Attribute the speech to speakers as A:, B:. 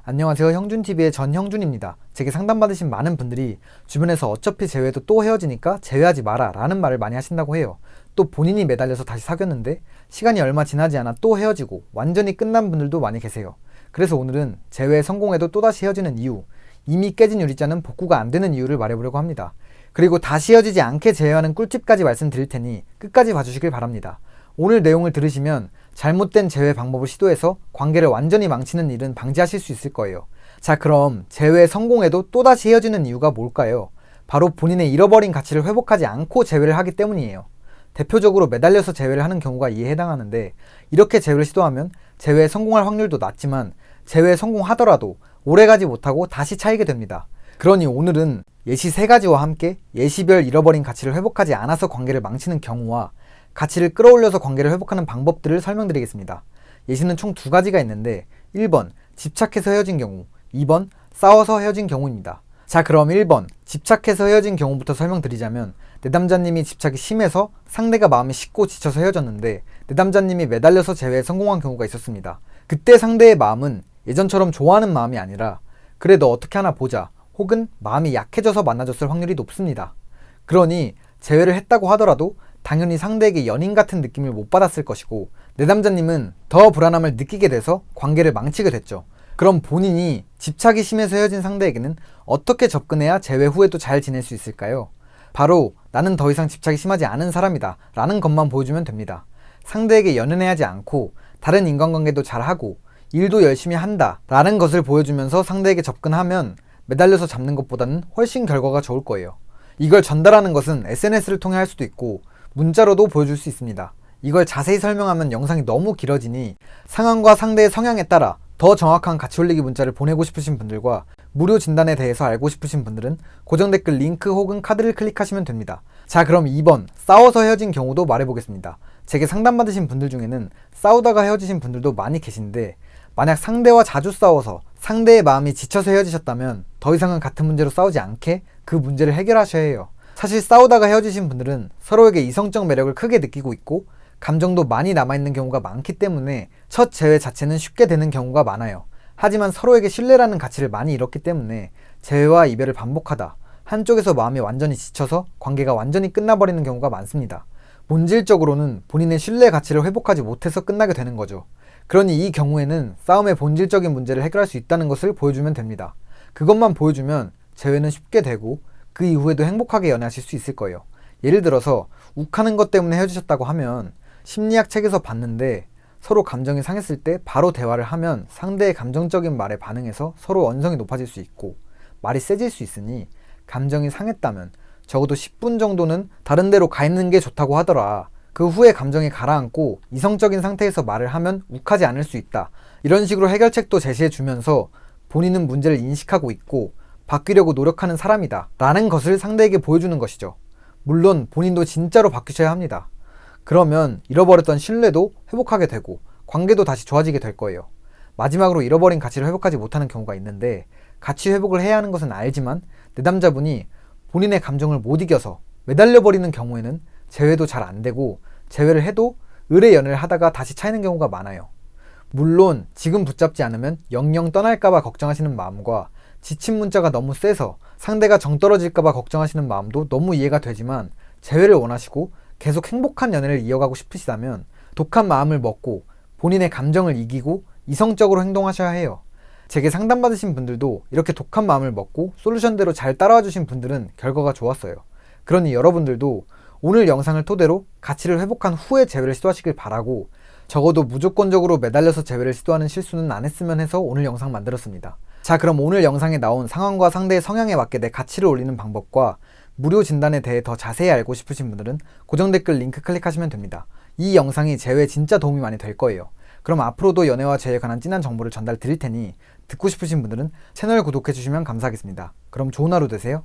A: 안녕하세요. 형준TV의 전형준입니다. 제게 상담받으신 많은 분들이 주변에서 어차피 재회해도 또 헤어지니까 재회하지 마라 라는 말을 많이 하신다고 해요. 또 본인이 매달려서 다시 사귀었는데 시간이 얼마 지나지 않아 또 헤어지고 완전히 끝난 분들도 많이 계세요. 그래서 오늘은 재회에 성공해도 또다시 헤어지는 이유, 이미 깨진 유리잔은 복구가 안 되는 이유를 말해보려고 합니다. 그리고 다시 헤어지지 않게 재회하는 꿀팁까지 말씀드릴 테니 끝까지 봐주시길 바랍니다. 오늘 내용을 들으시면 잘못된 재회 방법을 시도해서 관계를 완전히 망치는 일은 방지하실 수 있을 거예요. 자, 그럼 재회에 성공해도 또다시 헤어지는 이유가 뭘까요? 바로 본인의 잃어버린 가치를 회복하지 않고 재회를 하기 때문이에요. 대표적으로 매달려서 재회를 하는 경우가 이에 해당하는데, 이렇게 재회를 시도하면 재회에 성공할 확률도 낮지만 재회에 성공하더라도 오래가지 못하고 다시 차이게 됩니다. 그러니 오늘은 예시 3가지와 함께 예시별 잃어버린 가치를 회복하지 않아서 관계를 망치는 경우와 가치를 끌어올려서 관계를 회복하는 방법들을 설명드리겠습니다. 예시는 총 2가지가 있는데 1번 집착해서 헤어진 경우, 2번 싸워서 헤어진 경우입니다. 자, 그럼 1번 집착해서 헤어진 경우부터 설명드리자면, 내담자님이 집착이 심해서 상대가 마음이 식고 지쳐서 헤어졌는데 내담자님이 매달려서 재회에 성공한 경우가 있었습니다. 그때 상대의 마음은 예전처럼 좋아하는 마음이 아니라 그래 너 어떻게 하나 보자, 혹은 마음이 약해져서 만나줬을 확률이 높습니다. 그러니 재회를 했다고 하더라도 당연히 상대에게 연인 같은 느낌을 못 받았을 것이고, 내담자님은 더 불안함을 느끼게 돼서 관계를 망치게 됐죠. 그럼 본인이 집착이 심해서 헤어진 상대에게는 어떻게 접근해야 재회 후에도 잘 지낼 수 있을까요? 바로 나는 더 이상 집착이 심하지 않은 사람이다 라는 것만 보여주면 됩니다. 상대에게 연연해하지 않고 다른 인간관계도 잘하고 일도 열심히 한다 라는 것을 보여주면서 상대에게 접근하면 매달려서 잡는 것보다는 훨씬 결과가 좋을 거예요. 이걸 전달하는 것은 SNS를 통해 할 수도 있고 문자로도 보여줄 수 있습니다. 이걸 자세히 설명하면 영상이 너무 길어지니 상황과 상대의 성향에 따라 더 정확한 가치 올리기 문자를 보내고 싶으신 분들과 무료 진단에 대해서 알고 싶으신 분들은 고정 댓글 링크 혹은 카드를 클릭하시면 됩니다. 자, 그럼 2번 싸워서 헤어진 경우도 말해보겠습니다. 제게 상담받으신 분들 중에는 싸우다가 헤어지신 분들도 많이 계신데, 만약 상대와 자주 싸워서 상대의 마음이 지쳐서 헤어지셨다면 더 이상은 같은 문제로 싸우지 않게 그 문제를 해결하셔야 해요. 사실 싸우다가 헤어지신 분들은 서로에게 이성적 매력을 크게 느끼고 있고 감정도 많이 남아있는 경우가 많기 때문에 첫 재회 자체는 쉽게 되는 경우가 많아요. 하지만 서로에게 신뢰라는 가치를 많이 잃었기 때문에 재회와 이별을 반복하다 한쪽에서 마음이 완전히 지쳐서 관계가 완전히 끝나버리는 경우가 많습니다. 본질적으로는 본인의 신뢰 가치를 회복하지 못해서 끝나게 되는 거죠. 그러니 이 경우에는 싸움의 본질적인 문제를 해결할 수 있다는 것을 보여주면 됩니다. 그것만 보여주면 재회는 쉽게 되고 그 이후에도 행복하게 연애하실 수 있을 거예요. 예를 들어서 욱하는 것 때문에 헤어지셨다고 하면 심리학 책에서 봤는데, 서로 감정이 상했을 때 바로 대화를 하면 상대의 감정적인 말에 반응해서 서로 언성이 높아질 수 있고 말이 세질 수 있으니, 감정이 상했다면 적어도 10분 정도는 다른 데로 가 있는 게 좋다고 하더라. 그 후에 감정이 가라앉고 이성적인 상태에서 말을 하면 욱하지 않을 수 있다. 이런 식으로 해결책도 제시해 주면서 본인은 문제를 인식하고 있고 바뀌려고 노력하는 사람이다 라는 것을 상대에게 보여주는 것이죠. 물론 본인도 진짜로 바뀌셔야 합니다. 그러면 잃어버렸던 신뢰도 회복하게 되고 관계도 다시 좋아지게 될 거예요. 마지막으로 잃어버린 가치를 회복하지 못하는 경우가 있는데, 가치 회복을 해야 하는 것은 알지만 내담자분이 본인의 감정을 못 이겨서 매달려버리는 경우에는 재회도 잘 안 되고, 재회를 해도 의뢰 연애를 하다가 다시 차이는 경우가 많아요. 물론 지금 붙잡지 않으면 영영 떠날까봐 걱정하시는 마음과 지친 문자가 너무 세서 상대가 정 떨어질까봐 걱정하시는 마음도 너무 이해가 되지만, 재회를 원하시고 계속 행복한 연애를 이어가고 싶으시다면 독한 마음을 먹고 본인의 감정을 이기고 이성적으로 행동하셔야 해요. 제게 상담받으신 분들도 이렇게 독한 마음을 먹고 솔루션대로 잘 따라와 주신 분들은 결과가 좋았어요. 그러니 여러분들도 오늘 영상을 토대로 가치를 회복한 후에 재회를 시도하시길 바라고, 적어도 무조건적으로 매달려서 재회를 시도하는 실수는 안 했으면 해서 오늘 영상 만들었습니다. 자, 그럼 오늘 영상에 나온 상황과 상대의 성향에 맞게 내 가치를 올리는 방법과 무료 진단에 대해 더 자세히 알고 싶으신 분들은 고정 댓글 링크 클릭하시면 됩니다. 이 영상이 재회에 진짜 도움이 많이 될 거예요. 그럼 앞으로도 연애와 재회에 관한 진한 정보를 전달 드릴 테니 듣고 싶으신 분들은 채널 구독해 주시면 감사하겠습니다. 그럼 좋은 하루 되세요.